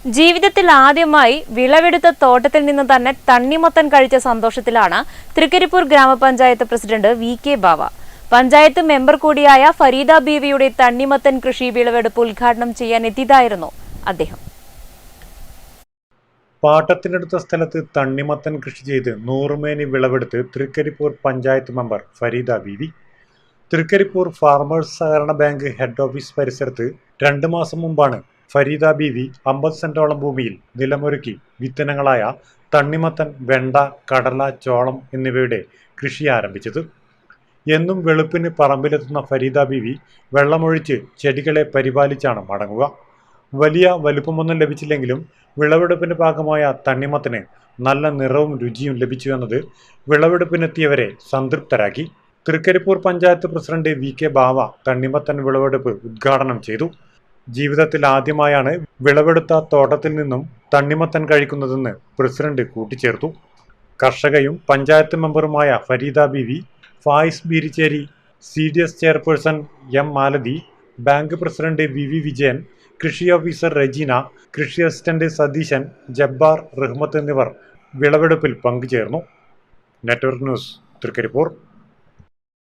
ജീവിതത്തിൽ ആദ്യമായി വിളവെടുത്ത തോട്ടത്തിൽ നിന്ന് തന്നെ തണ്ണിമത്തൻ കഴിച്ച സന്തോഷത്തിലാണ് തൃക്കരിപ്പൂർ ഗ്രാമപഞ്ചായത്ത് പ്രസിഡന്റ് വി.കെ. ബാവ. പഞ്ചായത്ത് മെമ്പർ കൂടിയായ ഫരീദ ബീവിയുടെ തണ്ണിമത്തൻ കൃഷി വിളവെടുപ്പ് ഉദ്ഘാടനം ചെയ്യാൻ എത്തിയതായിരുന്നു അദ്ദേഹം. പാട്ടത്തിനെടുത്ത സ്ഥലത്ത് തണ്ണിമത്തൻ കൃഷി ചെയ്ത് 100 മേനി വിളവെടുത്ത് തൃക്കരിപ്പൂർ പഞ്ചായത്ത് മെമ്പർ ഫരീദ ബീവി. തൃക്കരിപ്പൂർ ഫാർമേഴ്സ് സഹകരണ ബാങ്ക് ഹെഡ് ഓഫീസ് പരിസരത്ത് 2 മാസം മുമ്പാണ് ഫരീദ ബീവി 50 സെന്റോളം ഭൂമിയിൽ നിലമൊരുക്കി വിത്തനങ്ങളായ തണ്ണിമത്തൻ, വെണ്ട, കടല, ചോളം എന്നിവയുടെ കൃഷി ആരംഭിച്ചത്. എന്നും വെളുപ്പിന് പറമ്പിലെത്തുന്ന ഫരീദ ബീവി വെള്ളമൊഴിച്ച് ചെടികളെ പരിപാലിച്ചാണ് മടങ്ങുക. വലിയ വലുപ്പമൊന്നും ലഭിച്ചില്ലെങ്കിലും വിളവെടുപ്പിന് ഭാഗമായ തണ്ണിമത്തന് നല്ല നിറവും രുചിയും ലഭിച്ചു എന്നത് വിളവെടുപ്പിനെത്തിയവരെ സംതൃപ്തരാക്കി. Thrikaripur panchayat president VK. ബാവ തണ്ണിമത്തൻ വിളവെടുപ്പ് ഉദ്ഘാടനം ചെയ്തു. ജീവിതത്തിൽ ആദ്യമായാണ് വിളവെടുത്ത തോട്ടത്തിൽ നിന്നും തണ്ണിമത്തൻ കഴിക്കുന്നതെന്ന് പ്രസിഡന്റ് കൂട്ടിച്ചേർത്തു. കർഷകയും പഞ്ചായത്ത് മെമ്പറുമായ Fareeda Beevi, Fayis Beericheri, CDS chairperson M. Malathi, bank president V Vijayan, കൃഷി ഓഫീസർ റെജീന, കൃഷി അസിസ്റ്റന്റ് സതീശൻ, ജബ്ബാർ, റഹ്മത്ത് എന്നിവർ വിളവെടുപ്പിൽ പങ്കുചേർന്നു. Network news, Trikaripur.